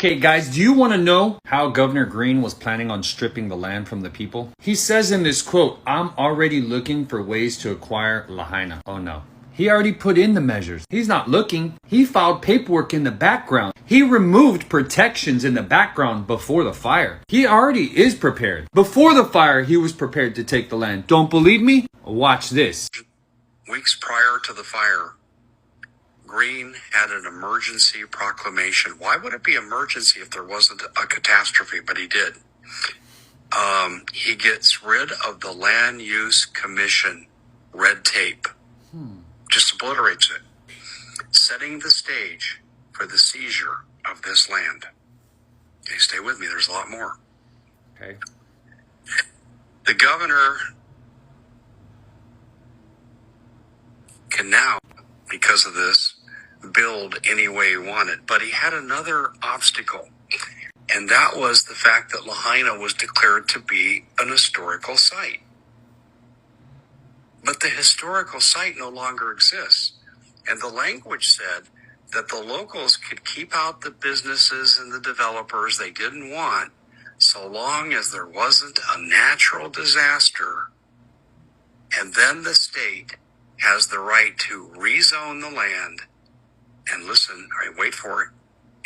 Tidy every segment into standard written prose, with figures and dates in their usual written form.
Okay, guys, do you want to know how Governor Green was planning on stripping the land from the people? He says in this quote, "I'm already looking for ways to acquire Lahaina." Oh no. He already put in the measures. He's not looking. He filed paperwork in the background. He removed protections in the background before the fire. He already is prepared. Before the fire, he was prepared to take the land. Don't believe me? Watch this. Weeks prior to the fire, Green had an emergency proclamation. Why would it be emergency if there wasn't a catastrophe? But he did. He gets rid of the Land Use Commission red tape. Just obliterates it, setting the stage for the seizure of this land. Okay, stay with me. There's a lot more. Okay. The governor can now, because of this, build any way he wanted. But he had another obstacle, and that was the fact that Lahaina was declared to be an historical site. But the historical site no longer exists. And the language said that the locals could keep out the businesses and the developers they didn't want so long as there wasn't a natural disaster. And then the state has the right to rezone the land and listen, all right, wait for it,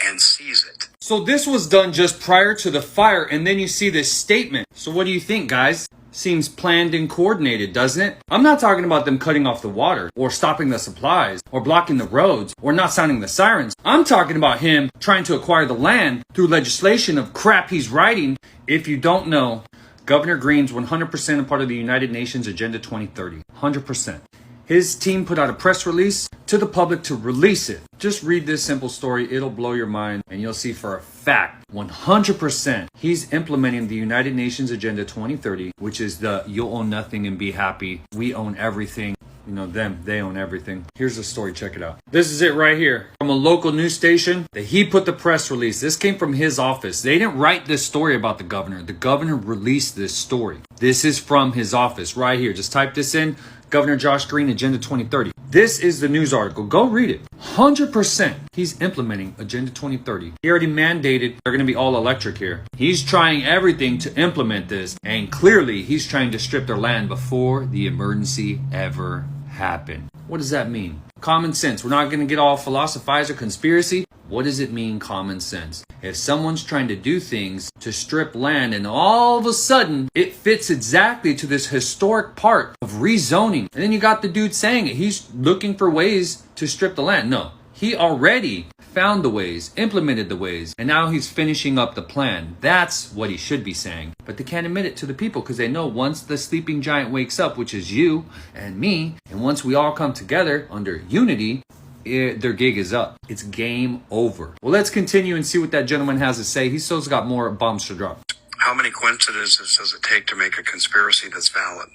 and seize it. So this was done just prior to the fire, and then you see this statement. So what do you think, guys? Seems planned and coordinated, doesn't it? I'm not talking about them cutting off the water, or stopping the supplies, or blocking the roads, or not sounding the sirens. I'm talking about him trying to acquire the land through legislation of crap he's writing. If you don't know, Governor Green's 100% a part of the United Nations Agenda 2030. 100%. His team put out a press release to the public to release it. Just read this simple story. It'll blow your mind, and you'll see for a fact, 100%, he's implementing the United Nations Agenda 2030, which is the you'll own nothing and be happy. We own everything. You know, they own everything. Here's the story. Check it out. This is it right here from a local news station that he put the press release. This came from his office. They didn't write this story about the governor. The governor released this story. This is from his office right here. Just type this in. Governor Josh Green, Agenda 2030. This is the news article. Go read it. 100% he's implementing Agenda 2030. He already mandated they're going to be all electric here. He's trying everything to implement this, and clearly he's trying to strip their land before the emergency ever happened. What does that mean? Common sense. We're not going to get all philosophize or conspiracy. What does it mean, common sense? If someone's trying to do things to strip land and all of a sudden it fits exactly to this historic part of rezoning, and then you got the dude saying it, he's looking for ways to strip the land. No, he already found the ways, implemented the ways, and now he's finishing up the plan. That's what he should be saying. But they can't admit it to the people because they know once the sleeping giant wakes up, which is you and me, and once we all come together under unity, their gig is up. It's game over. Well, let's continue and see what that gentleman has to say. He still's got more bombs to drop. How many coincidences does it take to make a conspiracy that's valid?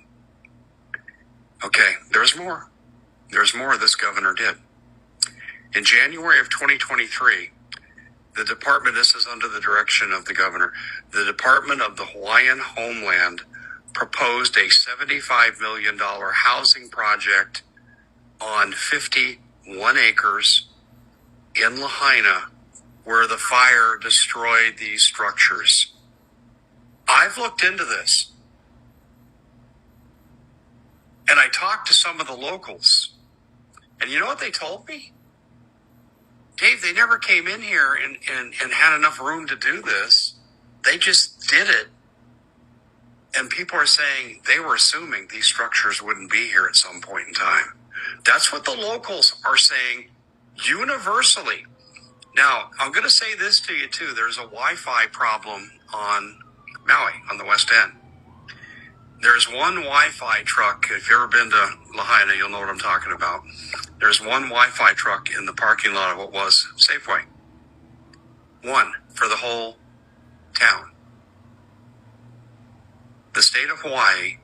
Okay, there's more. There's more this governor did. In January of 2023, the department, this is under the direction of the governor, the Department of the Hawaiian Homeland proposed a $75 million housing project on 51 acres in Lahaina where the fire destroyed these structures. I've looked into this, and I talked to some of the locals, and you know what they told me? Dave, they never came in here and had enough room to do this. They just did it. And people are saying they were assuming these structures wouldn't be here at some point in time. That's what the locals are saying universally. Now, I'm going to say this to you too. There's a Wi-Fi problem on Maui, on the west end. There's one Wi-Fi truck. If you've ever been to Lahaina, you'll know what I'm talking about. There's one Wi-Fi truck in the parking lot of what was Safeway. One for the whole town. The state of Hawaii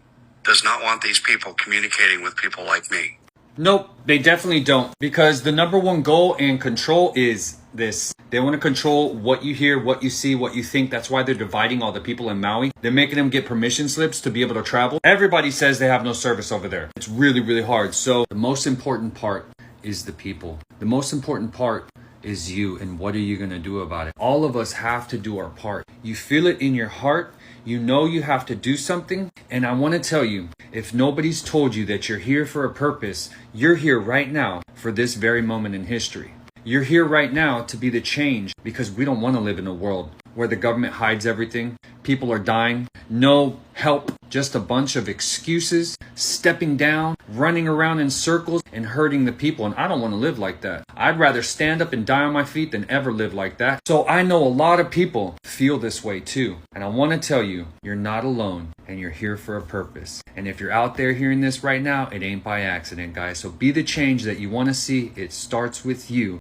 does not want these people communicating with people like me. Nope, they definitely don't. Because the number one goal and control is this. They want to control what you hear, what you see, what you think. That's why they're dividing all the people in Maui. They're making them get permission slips to be able to travel. Everybody says they have no service over there. It's really, really hard. So the most important part is the people. The most important part is you, and what are you going to do about it? All of us have to do our part. You feel it in your heart. You know you have to do something. And I want to tell you, if nobody's told you that you're here for a purpose, you're here right now for this very moment in history. You're here right now to be the change, because we don't want to live in a world where the government hides everything. People are dying. No help. Just a bunch of excuses, stepping down, running around in circles and hurting the people. And I don't want to live like that. I'd rather stand up and die on my feet than ever live like that. So I know a lot of people feel this way too. And I want to tell you, you're not alone and you're here for a purpose. And if you're out there hearing this right now, it ain't by accident, guys. So be the change that you want to see. It starts with you.